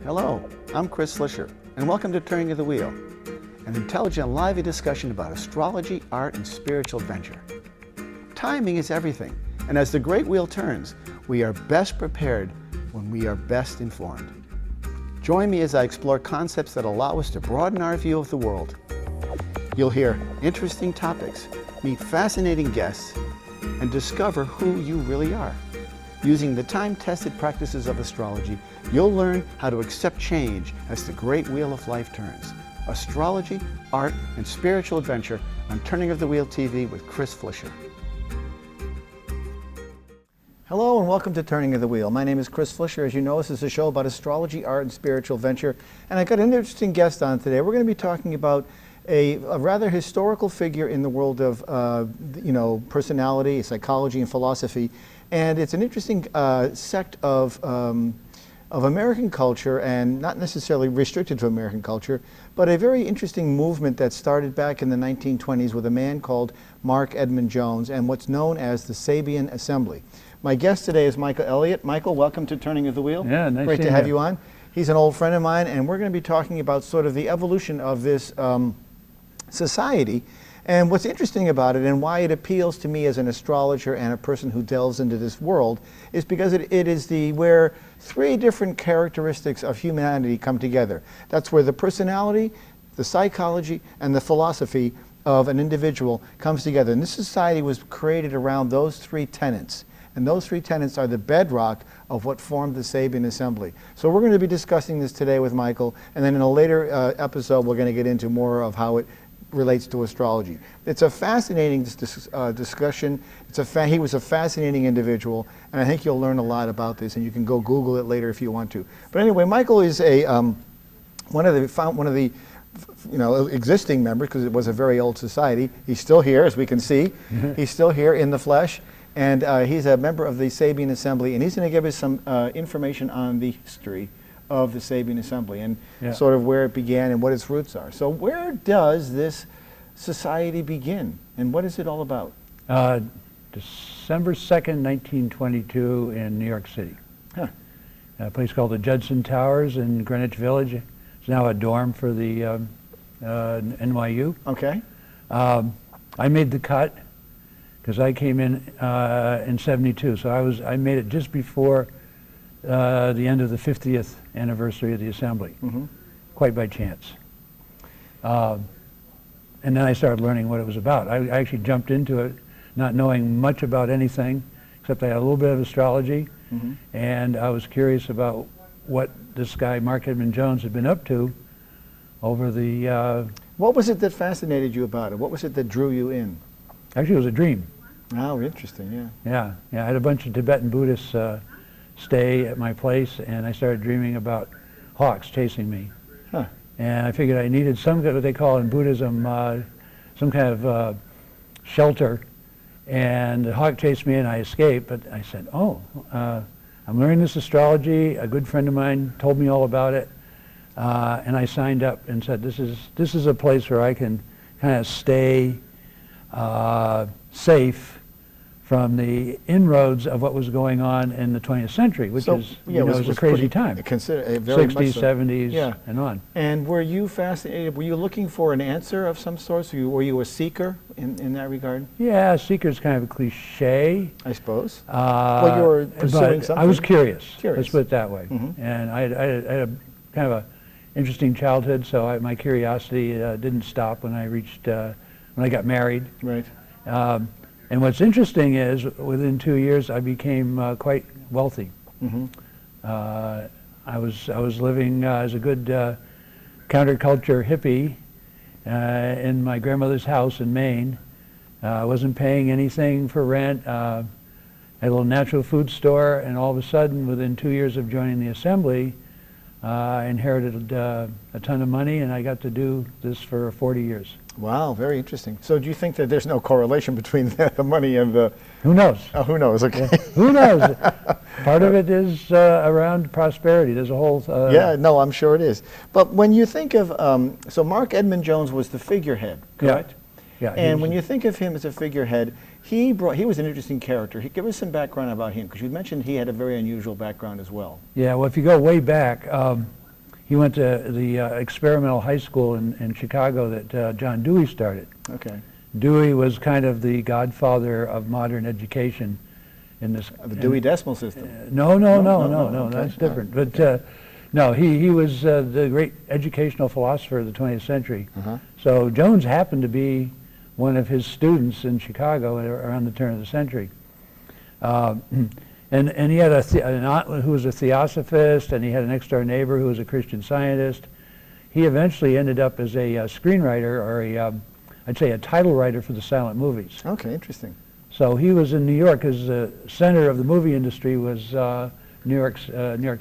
Hello, I'm Chris Flisher, and welcome to Turning of the Wheel, an intelligent, lively discussion about astrology, art, and spiritual adventure. Timing is everything, and as the great wheel turns, we are best prepared when we are best informed. Join me as I explore concepts that allow us to broaden our view of the world. You'll hear interesting topics, meet fascinating guests, and discover who you really are. Using the time-tested practices of astrology, you'll learn how to accept change as the great wheel of life turns. Astrology, art, and spiritual adventure on Turning of the Wheel TV with Chris Flisher. Hello and welcome to Turning of the Wheel. My name is Chris Flisher. As you know, this is a show about astrology, art, and spiritual adventure. And I've got an interesting guest on today. We're going to be talking about a rather historical figure in the world of personality, psychology, and philosophy. And it's an interesting sect of American culture, and not necessarily restricted to American culture, but a very interesting movement that started back in the 1920s with a man called Mark Edmund Jones and what's known as the Sabian Assembly. My guest today is Michael Elliott. Michael, welcome to Turning of the Wheel. Yeah, nice Great to have you on. He's an old friend of mine, and we're going to be talking about sort of the evolution of this society. And what's interesting about it and why it appeals to me as an astrologer and a person who delves into this world is because it is where three different characteristics of humanity come together. That's where the personality, the psychology, and the philosophy of an individual comes together. And this society was created around those three tenets. And those three tenets are the bedrock of what formed the Sabian Assembly. So we're going to be discussing this today with Michael, and then in a later episode we're going to get into more of how it relates to astrology. It's a fascinating discussion. He was a fascinating individual, and I think you'll learn a lot about this, and you can go Google it later if you want to. But anyway, Michael is one of the existing members, because it was a very old society. He's still here, as we can see. He's still here in the flesh, and he's a member of the Sabian Assembly, and he's going to give us some information on the history of the Sabian Assembly and sort of where it began and what its roots are. So where does this society begin, and what is it all about? December 2nd, 1922 in New York City. Huh. A place called the Judson Towers in Greenwich Village. It's now a dorm for the NYU. Okay. I made the cut because I came in 72, so I made it just before the end of the 50th anniversary of the Assembly, quite by chance. And then I started learning what it was about. I actually jumped into it not knowing much about anything, except I had a little bit of astrology, and I was curious about what this guy, Mark Edmund Jones, had been up to over the... What was it that fascinated you about it? What was it that drew you in? Actually, it was a dream. Oh, interesting, yeah. Yeah, I had a bunch of Tibetan Buddhists stay at my place, and I started dreaming about hawks chasing me. Huh. And I figured I needed some, what they call in Buddhism, some kind of shelter. And the hawk chased me and I escaped, but I said, I'm learning this astrology. A good friend of mine told me all about it. And I signed up and said, this is a place where I can kind of stay safe from the inroads of what was going on in the 20th century, which is a crazy time. 60s, 70s, and on. And were you fascinated? Were you looking for an answer of some sort? Were you a seeker in that regard? Yeah, seeker is kind of a cliche, I suppose. Well, you were pursuing something. I was curious. Let's put it that way. And I had a kind of a interesting childhood, so my curiosity didn't stop when I reached when I got married. Right. And what's interesting is, within 2 years, I became quite wealthy. I was living as a good counterculture hippie in my grandmother's house in Maine. I wasn't paying anything for rent. Had a little natural food store, and all of a sudden, within 2 years of joining the Assembly, I inherited a ton of money, and I got to do this for 40 years. Wow, very interesting. So do you think that there's no correlation between the money and the... Who knows? Oh, who knows, okay. Yeah. Who knows? Part of it is around prosperity. There's a whole... yeah, no, I'm sure it is. But when you think of... so Mark Edmund Jones was the figurehead, correct? Yeah. And when you think of him as a figurehead, he was an interesting character. Give us some background about him, because you mentioned he had a very unusual background as well. Yeah, well, if you go way back, he went to the experimental high school in Chicago that John Dewey started. Okay. Dewey was kind of the godfather of modern education in this. The Dewey Decimal System. No, okay. that's different. But no, he was the great educational philosopher of the 20th century. So Jones happened to be one of his students in Chicago around the turn of the century. And he had an aunt who was a theosophist, and he had a next-door neighbor who was a Christian Scientist. He eventually ended up as a screenwriter, or I'd say a title writer for the silent movies. Okay, interesting. So he was in New York, because the center of the movie industry was New York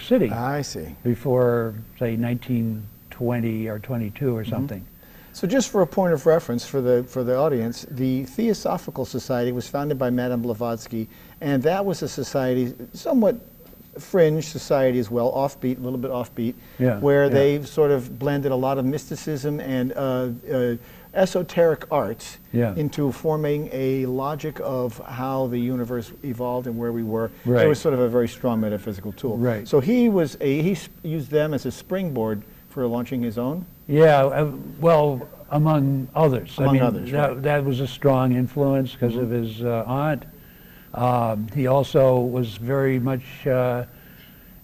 City. I see. Before, say, 1920 or 22 or something. So just for a point of reference for the audience, the Theosophical Society was founded by Madame Blavatsky, and that was a society, somewhat fringe society as well, offbeat, a little bit offbeat, where they sort of blended a lot of mysticism and esoteric arts into forming a logic of how the universe evolved and where we were. It was sort of a very strong metaphysical tool. So he used them as a springboard for launching his own? Yeah, well, among others. Among others, that was a strong influence because of his aunt. He also was very much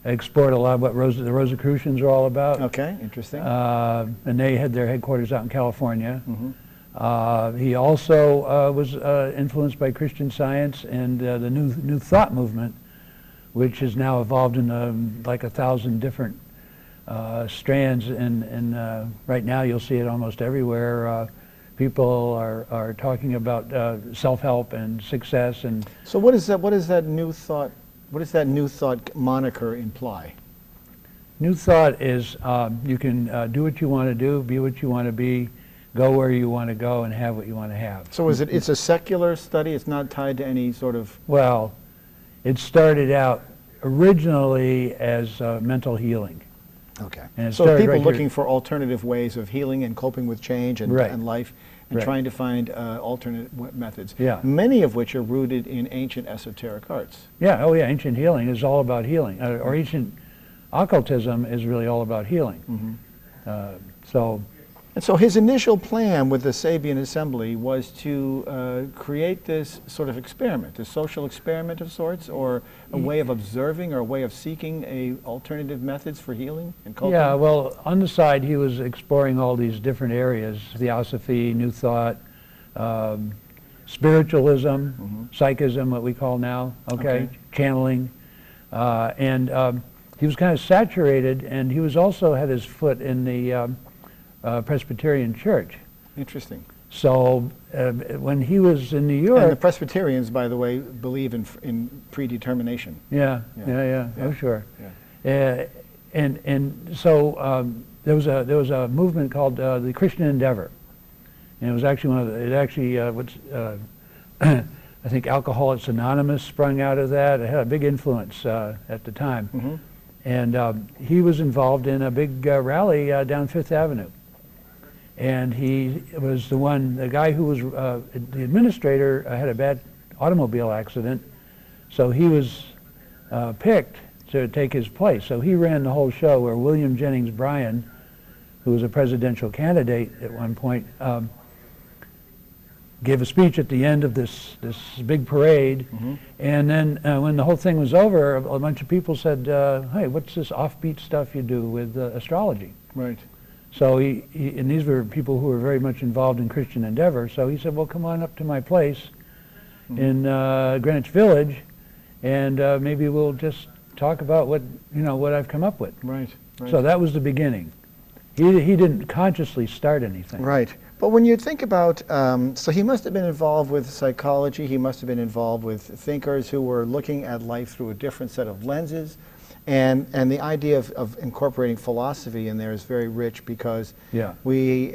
explored a lot of what the Rosicrucians are all about. Okay, interesting. And they had their headquarters out in California. He also was influenced by Christian Science and the New Thought movement, which has now evolved in like 1,000 different strands, and right now you'll see it almost everywhere. People are talking about self-help and success, and so what is that new thought? What does that new thought moniker imply? New thought is you can do what you want to do, be what you want to be, go where you want to go, and have what you want to have. So it's a secular study? It's not tied to any sort of... Well, it started out originally as mental healing. Okay. And so people looking for alternative ways of healing and coping with change and life, and trying to find alternate methods. Many of which are rooted in ancient esoteric arts. Oh yeah, ancient healing is all about healing, or ancient occultism is really all about healing. And so his initial plan with the Sabian Assembly was to create this sort of experiment, a social experiment of sorts, or a way of observing or a way of seeking alternative methods for healing and coping? Yeah, well, on the side he was exploring all these different areas: theosophy, New Thought, spiritualism, psychism, what we call now, channeling, and he was kind of saturated, and he was also had his foot in the Presbyterian Church. Interesting. So when he was in New York... And the Presbyterians, by the way, believe in predetermination. Oh, sure. And so there was a movement called the Christian Endeavor, and it was actually I think Alcoholics Anonymous sprung out of that. It had a big influence at the time. And he was involved in a big rally down Fifth Avenue. And he was the guy who was the administrator had a bad automobile accident, so he was picked to take his place. So he ran the whole show, where William Jennings Bryan, who was a presidential candidate at one point, gave a speech at the end of this big parade, and then when the whole thing was over, a bunch of people said, "Hey, what's this offbeat stuff you do with astrology?" Right. So and these were people who were very much involved in Christian Endeavor. So he said, "Well, come on up to my place in Greenwich Village, and maybe we'll just talk about what I've come up with." Right. So that was the beginning. He didn't consciously start anything. Right. But when you think about, so he must have been involved with psychology, he must have been involved with thinkers who were looking at life through a different set of lenses, and the idea of incorporating philosophy in there is very rich, because we,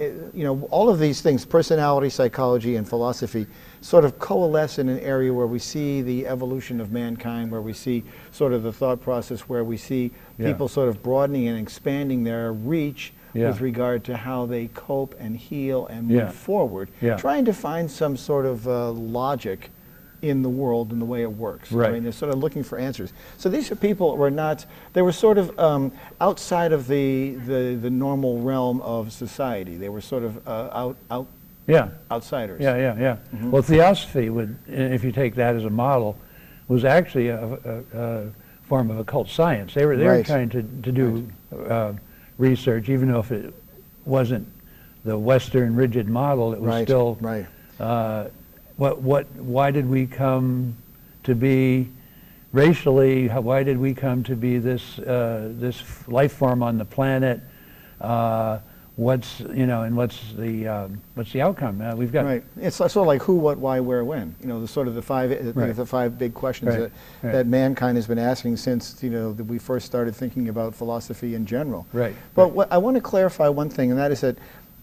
all of these things, personality, psychology, and philosophy, sort of coalesce in an area where we see the evolution of mankind, where we see sort of the thought process, where we see people sort of broadening and expanding their reach with regard to how they cope and heal and move forward, trying to find some sort of logic in the world and the way it works. Right. I mean, they're sort of looking for answers. So these are people were not, they were sort of outside of the normal realm of society. They were sort of outsiders. Yeah. Well, theosophy would, if you take that as a model, was actually a form of occult science. They were trying to do research, even though if it wasn't the Western rigid model, it was still why did we come to be racially? Why did we come to be this life form on the planet? What's the outcome? We've got It's sort of like who, what, why, where, when. You know, the sort of the five big questions that mankind has been asking since that we first started thinking about philosophy in general. But I want to clarify one thing, and that is that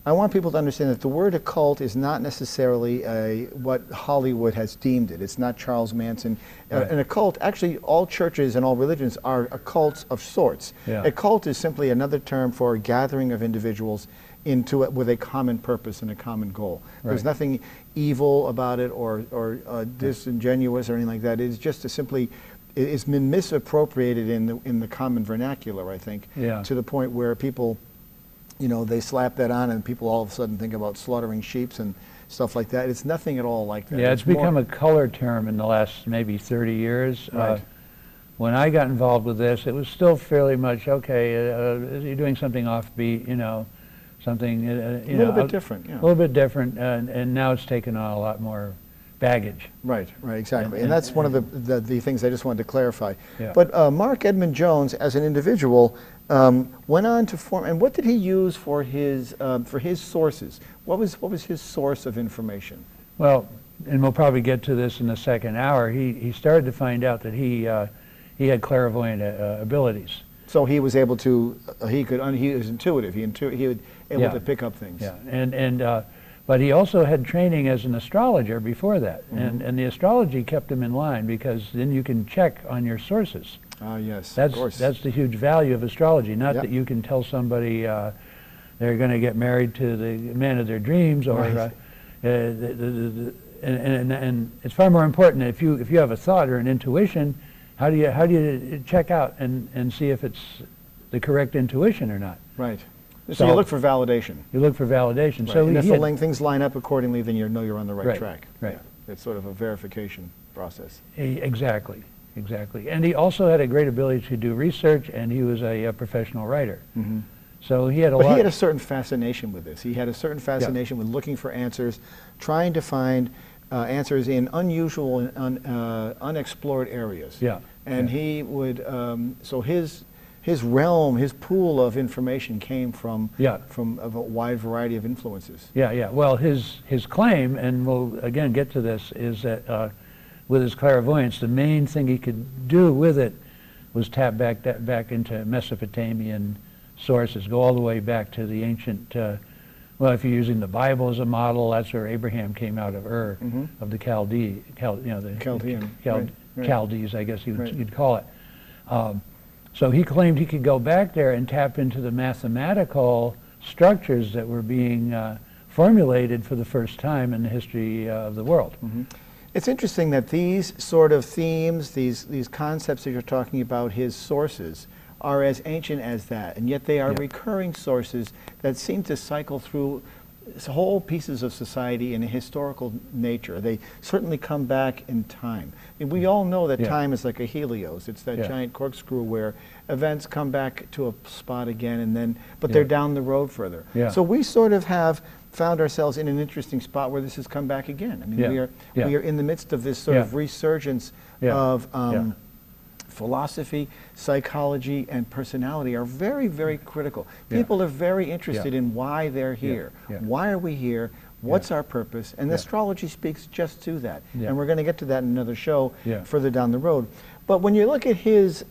I want people to understand that the word occult is not necessarily what Hollywood has deemed it. It's not Charles Manson. An occult, actually all churches and all religions are occults of sorts. A cult is simply another term for a gathering of individuals into it with a common purpose and a common goal. There's nothing evil about it or disingenuous or anything like that. It's just it's been misappropriated in the common vernacular, I think, to the point where people they slap that on and people all of a sudden think about slaughtering sheep and stuff like that. It's nothing at all like that. Yeah, it's become a color term in the last maybe 30 years. When I got involved with this, it was still fairly much, okay, you're doing something offbeat, something, a little bit different, A little bit different, and now it's taken on a lot more baggage. Right, exactly. And that's one of the things I just wanted to clarify. But Mark Edmund Jones, as an individual, went on to form, and what did he use for his sources? What was his source of information? Well, and we'll probably get to this in the second hour, he started to find out that he had clairvoyant abilities. So he was able to, he was intuitive, he was able to pick up things. Yeah, but he also had training as an astrologer before that, and the astrology kept him in line because then you can check on your sources. Yes, of course. That's the huge value of astrology, not that you can tell somebody they're going to get married to the man of their dreams, or and it's far more important if you have a thought or an intuition, how do you check out and see if it's the correct intuition or not? Right. So you look for validation. You look for validation. Right. So and if things line up accordingly, then you know you're on the right track. Right. Yeah. It's sort of a verification process. Exactly. And he also had a great ability to do research, and he was a professional writer. So he had He had a certain fascination with this. He had a certain fascination with looking for answers, trying to find answers in unusual and unexplored areas. And he would, so his realm, his pool of information came from a wide variety of influences. Well, his claim, and we'll again get to this, is that with his clairvoyance, the main thing he could do with it was tap back into Mesopotamian sources, go all the way back to the ancient. Well, if you're using the Bible as a model, that's where Abraham came out of Ur, of the Chaldees, I guess you'd call it. So he claimed he could go back there and tap into the mathematical structures that were being formulated for the first time in the history of the world. It's interesting that these sort of themes, these concepts that you're talking about, his sources, are as ancient as that, and yet they are recurring sources that seem to cycle through whole pieces of society in a historical nature. They certainly come back in time. And we all know that time is like a helios. It's that giant corkscrew where events come back to a spot again, and then, but they're down the road further. So we sort of have found ourselves in an interesting spot where this has come back again. I mean, we are in the midst of this sort of resurgence of philosophy, psychology, and personality are very, very critical. People are very interested in why they're here. Why are we here? What's our purpose? And astrology speaks just to that. And we're going to get to that in another show further down the road. But when you look at his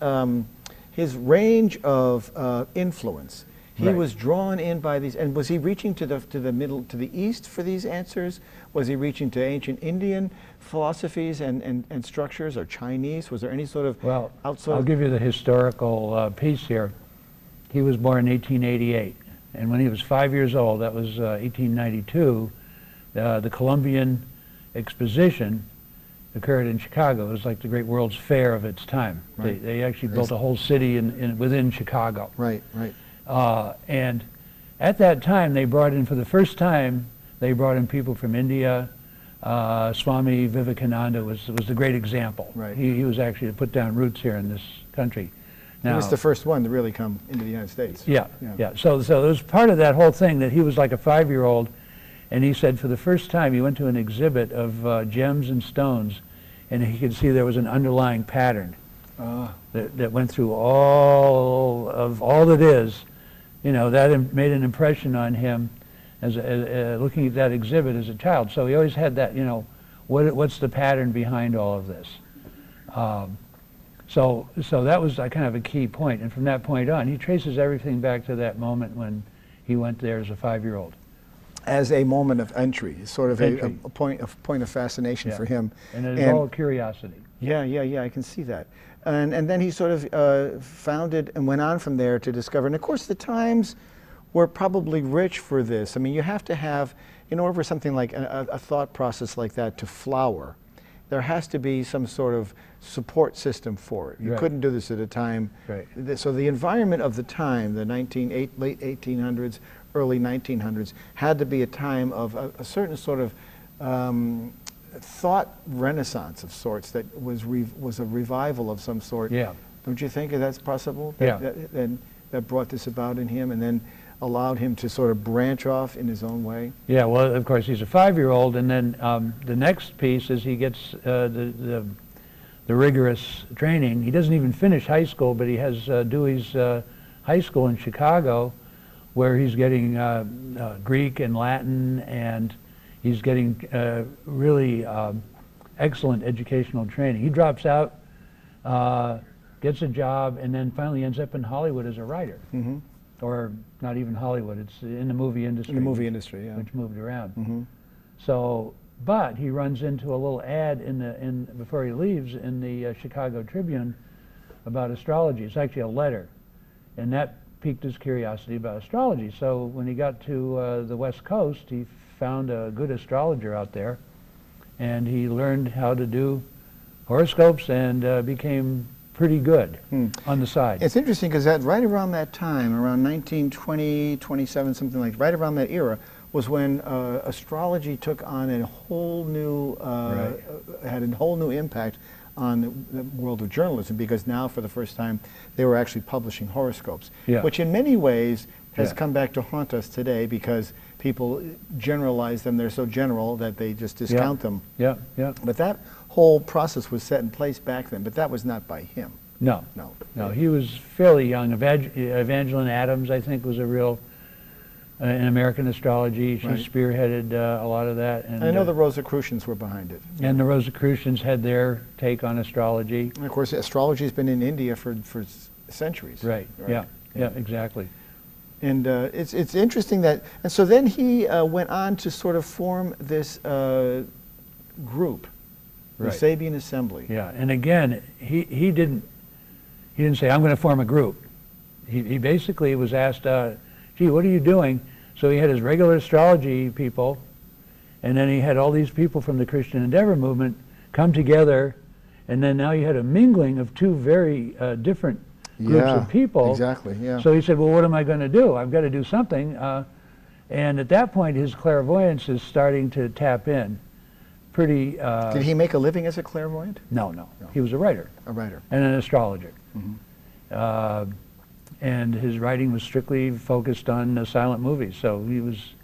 range of influence, he was drawn in by these, and was he reaching to the east for these answers? Was he reaching to ancient Indian philosophies and structures, or Chinese? Was there any sort of outside? I'll give you the historical piece here. He was born in 1888, and when he was 5 years old, that was 1892, the Columbian Exposition occurred in Chicago. It was like the great World's Fair of its time. Right. They actually built a whole city within Chicago. Right, right. And at that time, they brought in, for the first time, they brought in people from India. Swami Vivekananda was the great example. Right. He was actually to put down roots here in this country. He was the first one to really come into the United States. Yeah. So it was part of that whole thing that he was like a 5-year-old, and he said for the first time he went to an exhibit of gems and stones, and he could see there was an underlying pattern that went through all that is. You know, that made an impression on him as looking at that exhibit as a child. So he always had that, you know, what's the pattern behind all of this? So that was kind of a key point. And from that point on, he traces everything back to that moment when he went there as a 5-year-old. As a moment of entry, sort of a point of fascination for him. And it is all curiosity. Yeah, I can see that. And then he sort of founded and went on from there to discover. And of course, the times were probably rich for this. I mean, you have to have, in order for something like a thought process like that to flower, there has to be some sort of support system for it. You couldn't do this at a time. So the environment of the time, the late 1800s, early 1900s, had to be a time of a certain sort of thought renaissance of sorts that was a revival of some sort. Yeah. Don't you think that's possible? That brought this about in him and then allowed him to sort of branch off in his own way? Yeah, well, of course, he's a 5-year-old, and then the next piece is he gets the rigorous training. He doesn't even finish high school, but he has Dewey's high school in Chicago, where he's getting Greek and Latin, and he's getting really excellent educational training. He drops out, gets a job, and then finally ends up in Hollywood as a writer. Or not even Hollywood, it's in the movie industry. In the movie industry, yeah. Which moved around. So, but he runs into a little ad before he leaves in the Chicago Tribune about astrology. It's actually a letter, and that piqued his curiosity about astrology. So when he got to the West Coast, he found a good astrologer out there, and he learned how to do horoscopes and became pretty good on the side. It's interesting because right around that time, around 1920, 27, something like, right around that era, was when astrology took on a whole new, had a whole new impact on the world of journalism, because now for the first time they were actually publishing horoscopes, which in many ways has come back to haunt us today because people generalize them. They're so general that they just discount them. But that whole process was set in place back then, but that was not by him. No. He was fairly young. Evangeline Adams, I think, was a real in American astrology. She spearheaded a lot of that. And I know the Rosicrucians were behind it. And the Rosicrucians had their take on astrology. And of course, astrology has been in India for centuries. Yeah, exactly. And it's interesting that, and so then he went on to sort of form this group, the Sabian Assembly. Yeah, and again, he didn't say, I'm going to form a group. He basically was asked, gee, what are you doing? So he had his regular astrology people, and then he had all these people from the Christian Endeavor movement come together, and then now you had a mingling of two very different groups of people. Exactly, So he said, well, what am I going to do? I've got to do something. And at that point, his clairvoyance is starting to tap in. Pretty. Did he make a living as a clairvoyant? No. He was a writer. A writer. And an astrologer. And his writing was strictly focused on silent movies. So he was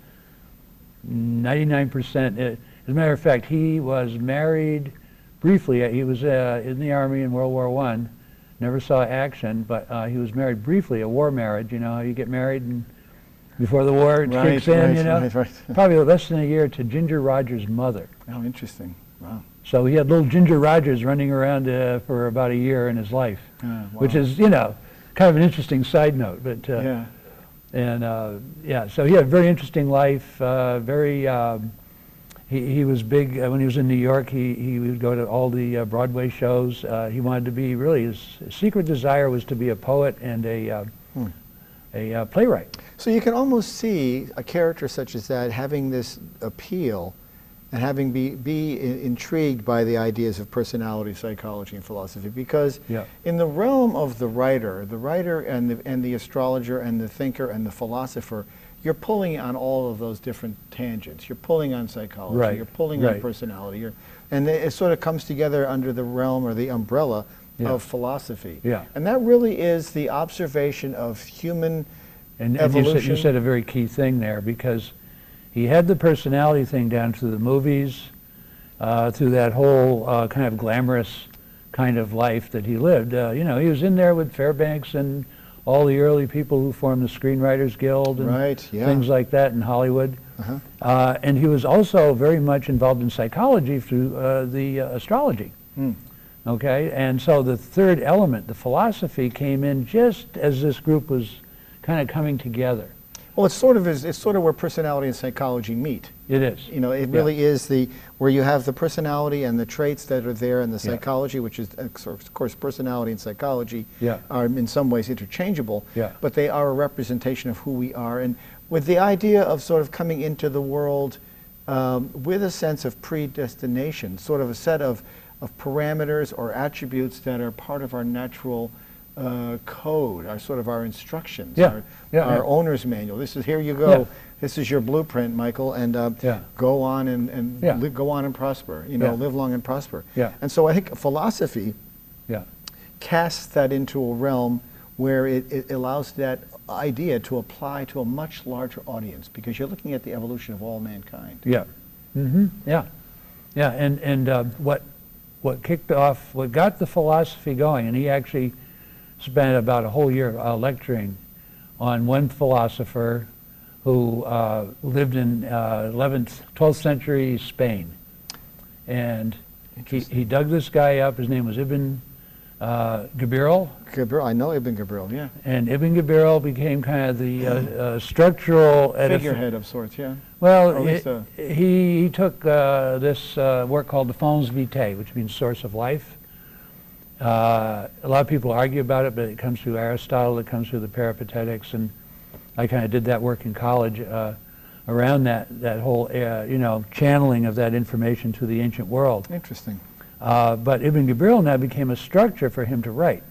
99%. As a matter of fact, he was married briefly. He was in the Army in World War I. Never saw action, but he was married briefly, a war marriage. You know how you get married and before the war it kicks in, you know? Probably less than a year to Ginger Rogers' mother. Oh, interesting. Wow. So he had little Ginger Rogers running around for about a year in his life, which is, you know, kind of an interesting side note. But so he had a very interesting life. He was big when he was in New York. He would go to all the Broadway shows. He wanted to be his secret desire was to be a poet and a playwright. So you can almost see a character such as that having this appeal and having be intrigued by the ideas of personality psychology and philosophy, because in the realm of the writer and the astrologer and the thinker and the philosopher, you're pulling on all of those different tangents. You're pulling on psychology, you're pulling on personality, and it sort of comes together under the realm or the umbrella of philosophy. And that really is the observation of human evolution. And you said a very key thing there, because he had the personality thing down through the movies, through that whole kind of glamorous kind of life that he lived. You know, he was in there with Fairbanks and all the early people who formed the Screenwriters Guild and things like that in Hollywood. And he was also very much involved in psychology through the astrology. Okay, and so the third element, the philosophy, came in just as this group was kind of coming together. Well, it's sort of where personality and psychology meet. It is. You know, it really is where you have the personality and the traits that are there, and the psychology, which is, of course, personality and psychology are in some ways interchangeable, but they are a representation of who we are. And with the idea of sort of coming into the world with a sense of predestination, sort of a set of parameters or attributes that are part of our natural code, our instructions, our owner's manual. This is, here you go. This is your blueprint, Michael, and go on and go on and prosper. You know, live long and prosper. And so I think philosophy casts that into a realm where it allows that idea to apply to a much larger audience, because you're looking at the evolution of all mankind. And what kicked off, what got the philosophy going, and he actually spent about a whole year lecturing on one philosopher who lived in 12th century Spain. And he dug this guy up. His name was Ibn Gabirol. I know Ibn Gabirol, yeah. And Ibn Gabirol became kind of the structural figurehead of sorts, Well, he took this work called the Fons Vitae, which means source of life. A lot of people argue about it, but it comes through Aristotle, it comes through the Peripatetics, and I kind of did that work in college around that whole, channeling of that information to the ancient world. Interesting. But Ibn Gabirol now became a structure for him to write.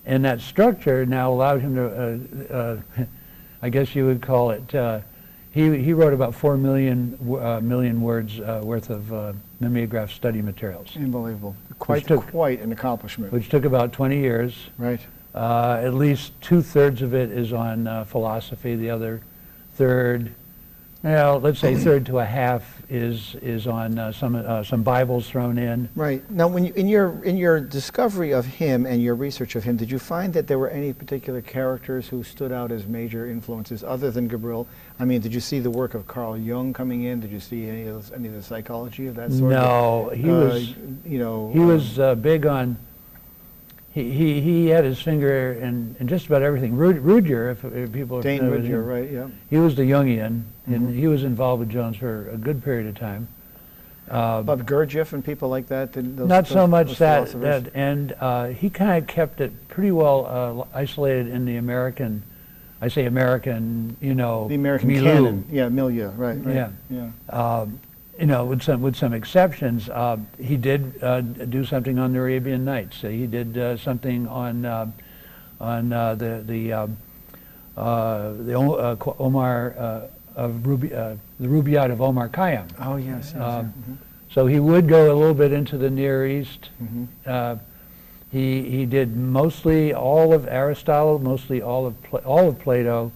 And that structure now allowed him to, I guess you would call it, he wrote about 4 million words worth of mimeograph study materials. Unbelievable. Quite an accomplishment. Which took about 20 years. Right. At least 2/3 of it is on philosophy. The other third, let's say third to a half, is on some Bibles thrown in. Right. Now, when in your discovery of him and your research of him, did you find that there were any particular characters who stood out as major influences other than Gabirol? I mean, did you see the work of Carl Jung coming in? Did you see any of the psychology of that sort? No, he was. He was big on. He had his finger in just about everything. Rudyard, if people are Dane Rudyard, right? Yeah. He was the Jungian, and he was involved with Jones for a good period of time. Bob Gurdjieff and people like that. Not so much that, and he kind of kept it pretty well isolated in the American. I say American, the American milieu. Canon, milieu, right. With some exceptions. He did do something on the Arabian Nights. He did something on the Rubaiyat of Omar Khayyam. Oh yes. So he would go a little bit into the Near East. He did mostly all of Aristotle, mostly all of Plato,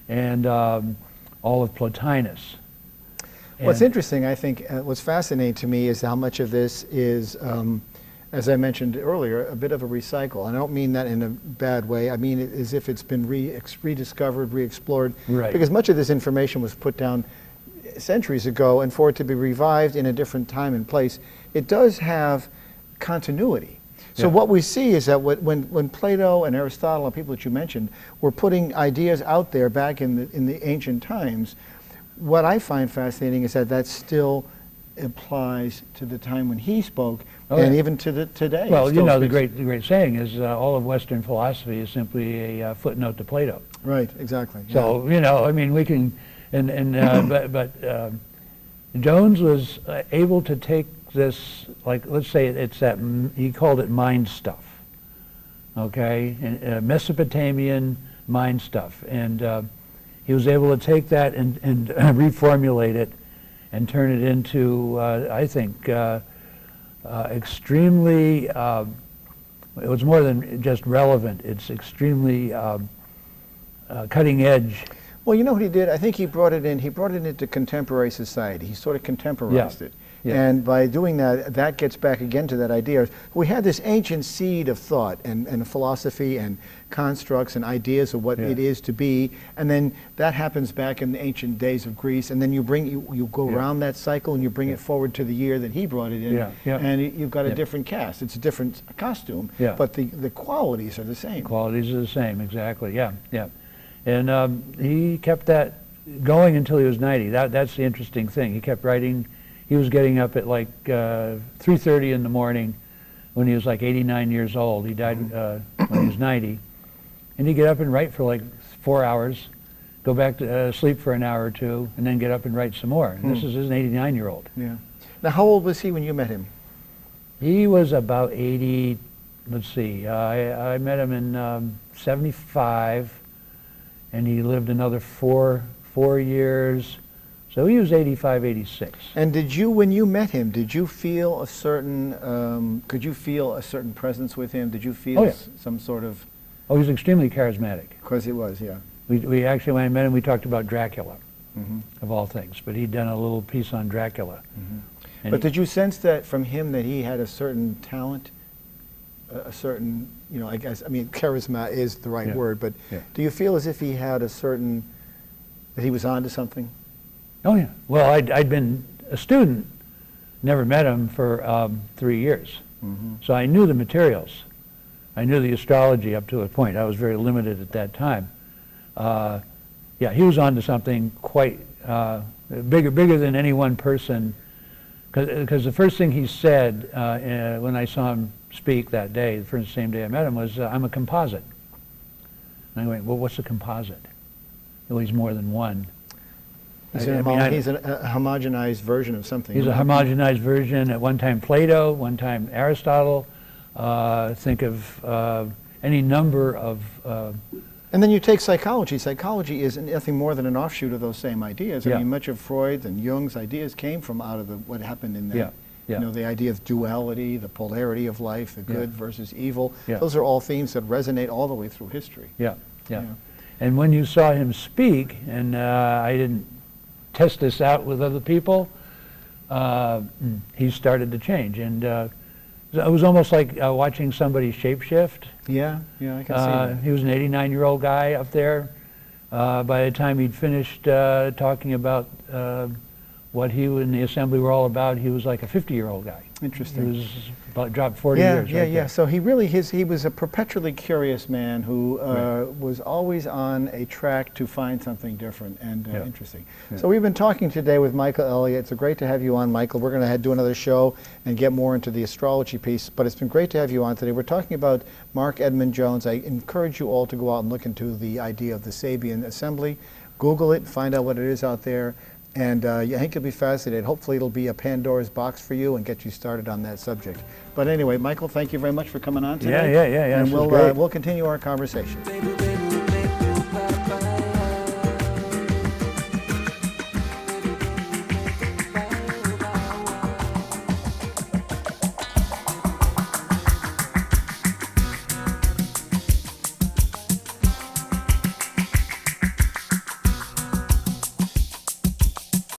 and all of Plotinus. What's interesting, I think, what's fascinating to me is how much of this is, as I mentioned earlier, a bit of a recycle. And I don't mean that in a bad way. I mean it as if it's been rediscovered, re-explored. Right. Because much of this information was put down centuries ago, and for it to be revived in a different time and place, it does have continuity. So what we see is that when Plato and Aristotle and people that you mentioned were putting ideas out there back in the ancient times, what I find fascinating is that still applies to the time when he spoke, and even to today. Well, the great saying is all of Western philosophy is simply a footnote to Plato. Right, exactly. So I mean, we can, but Jones was able to take this, like, let's say it's that, he called it mind stuff, okay, and, Mesopotamian mind stuff, and he was able to take that and reformulate it and turn it into, I think, extremely, it was more than just relevant, it's extremely cutting edge. Well, you know what he did? I think he brought it into contemporary society. He sort of contemporized it. Yeah. And by doing that, that gets back again to that idea. We had this ancient seed of thought and philosophy and constructs and ideas of what it is to be, and then that happens back in the ancient days of Greece, and then you go around that cycle and you bring it forward to the year that he brought it in, and you've got a different cast. It's a different costume, but the qualities are the same. Qualities are the same, exactly, yeah. And he kept that going until he was 90. That's the interesting thing. He kept writing. He was getting up at like 3:30 in the morning when he was like 89 years old. He died when he was 90. And he'd get up and write for like 4 hours, go back to sleep for an hour or two, and then get up and write some more. And this is an 89-year-old. Yeah. Now, how old was he when you met him? He was about 80, let's see, I met him in 75. And he lived another four years, so he was 85, 86. And did you, when you met him, did you feel a certain, could you feel a certain presence with him? Did you feel some sort of... Oh, he was extremely charismatic. Of course he was, yeah. We actually, when I met him, we talked about Dracula, of all things, but he'd done a little piece on Dracula. But did you sense that from him that he had a certain talent? A certain, you know, I guess, I mean, charisma is the right word, but do you feel as if he had a certain, that he was onto something? Oh yeah. Well, I'd been a student, never met him for 3 years. So I knew the materials. I knew the astrology up to a point. I was very limited at that time. Yeah, he was onto something quite bigger than any one person, because the first thing he said when I saw him speak that day, the same day I met him, was, I'm a composite. And I went, well, what's a composite? Well, he's more than one. He's a homogenized version of something. He's a homogenized version. At one time Plato, one time Aristotle. Think of any number of... and then you take psychology. Psychology is nothing more than an offshoot of those same ideas. I mean, much of Freud's and Jung's ideas came from out of what happened in that. You know, the idea of duality, the polarity of life, the good versus evil. Those are all themes that resonate all the way through history. Yeah. And when you saw him speak, and I didn't test this out with other people, he started to change. And it was almost like watching somebody shapeshift. Yeah, I can see that. He was an 89-year-old guy up there. By the time he'd finished talking about what he and the assembly were all about, he was like a 50-year-old guy. Interesting. He was about dropped 40 years. Yeah. So he really, he was a perpetually curious man who was always on a track to find something different and interesting. So we've been talking today with Michael Elliott. It's great to have you on, Michael. We're going to do another show and get more into the astrology piece, but it's been great to have you on today. We're talking about Mark Edmund Jones. I encourage you all to go out and look into the idea of the Sabian assembly. Google it, find out what it is out there. And I think you'll be fascinated. Hopefully it'll be a Pandora's box for you and get you started on that subject. But anyway, Michael, thank you very much for coming on today. Yeah. And we'll continue our conversation.